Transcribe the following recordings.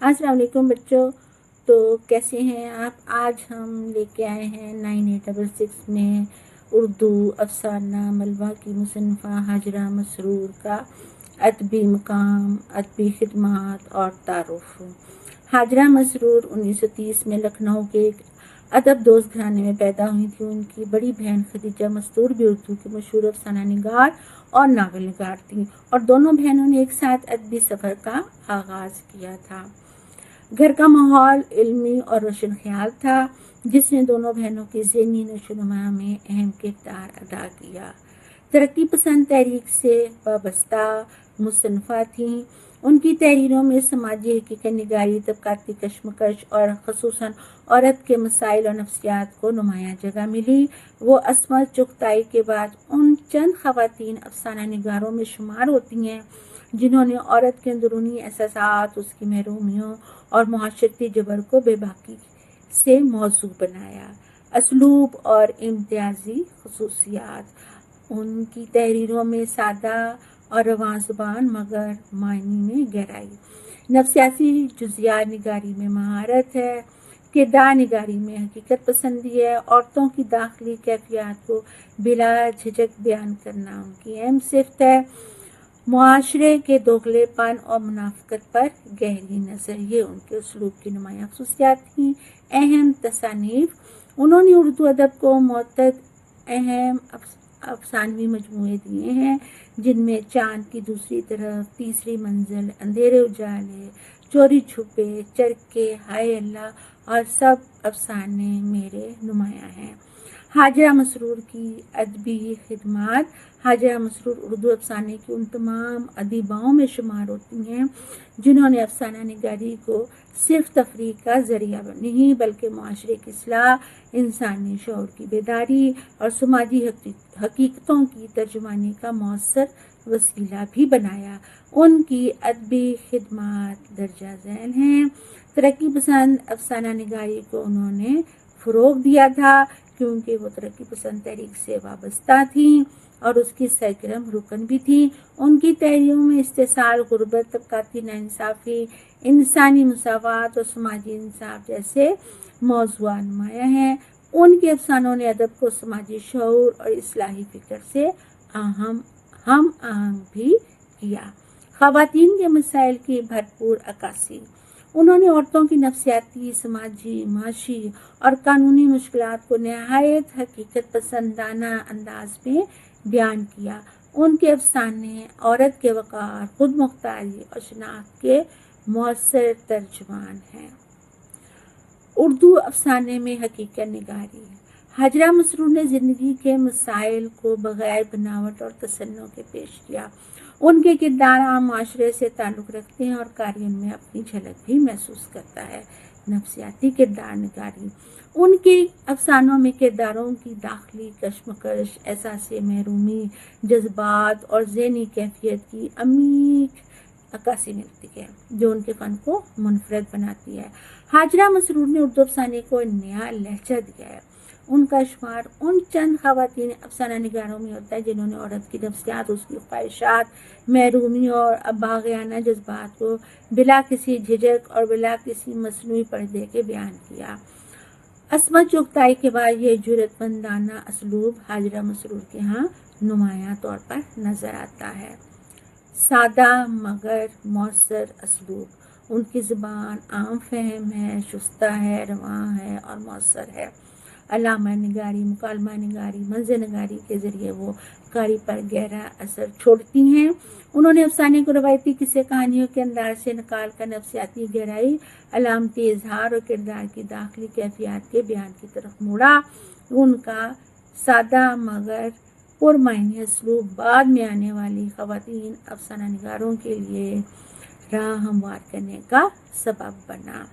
السلام علیکم بچوں، تو کیسے ہیں آپ؟ آج ہم لے کے آئے ہیں 9866 میں اردو افسانہ ملبہ کی مصنفہ حاجرہ مسرور کا ادبی مقام، ادبی خدمات اور تعارف۔ حاجرہ مسرور 1930 میں لکھنؤ کے ایک ادب دوست گھرانے میں پیدا ہوئی تھی۔ ان کی بڑی بہن خدیجہ مستور بھی اردو کی مشہور افسانہ نگار اور ناول نگار تھیں، اور دونوں بہنوں نے ایک ساتھ ادبی سفر کا آغاز کیا تھا۔ گھر کا ماحول علمی اور روشن خیال تھا، جس نے دونوں بہنوں کی ذہنی نشو و نما میں اہم کردار ادا کیا۔ ترقی پسند تحریک سے وابستہ مصنفہ تھیں۔ ان کی تحریروں میں سماجی حقیقت نگاری، طبقاتی کشمکش اور خصوصاً عورت کے مسائل اور نفسیات کو نمایاں جگہ ملی۔ وہ عصمت چغتائی کے بعد ان چند خواتین افسانہ نگاروں میں شمار ہوتی ہیں جنہوں نے عورت کے اندرونی احساسات، اس کی محرومیوں اور معاشرتی جبر کو بے باکی سے موضوع بنایا۔ اسلوب اور امتیازی خصوصیات۔ ان کی تحریروں میں سادہ اور رواں زبان مگر معنی میں گہرائی، نفسیاتی جزیات نگاری میں مہارت ہے، کردار نگاری میں حقیقت پسندی ہے، عورتوں کی داخلی کیفیات کو بلا جھجک بیان کرنا ان کی اہم صفت ہے، معاشرے کے دوغلے پن اور منافقت پر گہری نظر، یہ ان کے اسلوب کی نمایاں خصوصیات تھیں۔ اہم تصانیف۔ انہوں نے اردو ادب کو متعدد اہم افسانوی مجموعے دیے ہیں، جن میں چاند کی دوسری طرف، تیسری منزل، اندھیرے اجالے، چوری چھپے، چرکے، ہائے اللہ اور سب افسانے میرے نمایاں ہیں۔ حاجرہ مسرور کی ادبی خدمات۔ حاجرہ مسرور اردو افسانے کی ان تمام ادیباؤں میں شمار ہوتی ہیں جنہوں نے افسانہ نگاری کو صرف تفریح کا ذریعہ نہیں بلکہ معاشرے کی اصلاح، انسانی شعور کی بیداری اور سماجی حقیقتوں کی ترجمانی کا مؤثر وسیلہ بھی بنایا۔ ان کی ادبی خدمات درجہ ذیل ہیں۔ ترقی پسند افسانہ نگاری کو انہوں نے فروغ دیا تھا کیونکہ وہ ترقی پسند تحریک سے وابستہ تھیں اور اس کی سرگرم رکن بھی تھیں۔ ان کی تحریروں میں استحصال، غربت، طبقاتی ناانصافی، انسانی مساوات اور سماجی انصاف جیسے موضوعات نمایاں ہیں۔ ان کے افسانوں نے ادب کو سماجی شعور اور اصلاحی فکر سے ہم آہنگ بھی کیا۔ خواتین کے مسائل کی بھرپور عکاسی۔ انہوں نے عورتوں کی نفسیاتی، سماجی، معاشی اور قانونی مشکلات کو نہایت حقیقت پسندانہ انداز میں بیان کیا۔ ان کے افسانے عورت کے وقار، خود مختاری اور شناخت کے مؤثر ترجمان ہیں۔ اردو افسانے میں حقیقت نگاری۔ حاجرہ مسرور نے زندگی کے مسائل کو بغیر بناوٹ اور تصنع کے پیش کیا۔ ان کے کردار عام معاشرے سے تعلق رکھتے ہیں اور قاری ان میں اپنی جھلک بھی محسوس کرتا ہے۔ نفسیاتی کردار نگاری۔ ان کے افسانوں میں کرداروں کی داخلی کشمکش، احساس محرومی، جذبات اور ذہنی کیفیت کی عمیق عکاسی ملتی ہے، جو ان کے فن کو منفرد بناتی ہے۔ حاجرہ مسرور نے اردو افسانے کو نیا لہجہ دیا ہے۔ ان کا شمار ان چند خواتین افسانہ نگاروں میں ہوتا ہے جنہوں نے عورت کی نفسیات، اس کی خواہشات، محرومیوں اور باغیانہ جذبات کو بلا کسی جھجک اور بلا کسی مصنوعی پردے کے بیان کیا۔ عصمت چغتائی کے بعد یہ جرأت مندانہ اسلوب حاجرہ مسرور کے ہاں نمایاں طور پر نظر آتا ہے۔ سادہ مگر مؤثر اسلوب۔ ان کی زبان عام فہم ہے، شستہ ہے، رواں ہے اور مؤثر ہے۔ علامہ نگاری، مکالمہ نگاری، منظر نگاری کے ذریعے وہ قاری پر گہرا اثر چھوڑتی ہیں۔ انہوں نے افسانے کو روایتی قصے کہانیوں کے انداز سے نکال کر نفسیاتی گہرائی، علامتی اظہار اور کردار کی داخلی کیفیات کے بیان کی طرف موڑا۔ ان کا سادہ مگر پرمعنی اسلوب بعد میں آنے والی خواتین افسانہ نگاروں کے لیے راہ ہموار کرنے کا سبب بنا۔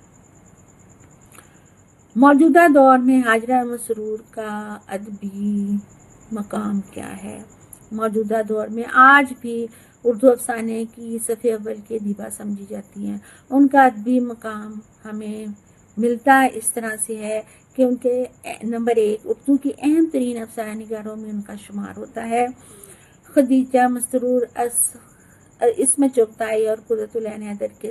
موجودہ دور میں حاجرہ مسرور کا ادبی مقام کیا ہے؟ موجودہ دور میں آج بھی اردو افسانے کی صف اول کی ادیبہ سمجھی جاتی ہیں۔ ان کا ادبی مقام ہمیں ملتا اس طرح سے ہے کہ ان کے نمبر 1 اردو کی اہم ترین افسانہ نگاروں میں ان کا شمار ہوتا ہے۔ خدیجہ مستور عصمت چغتائی اور قرۃ العین حیدر کے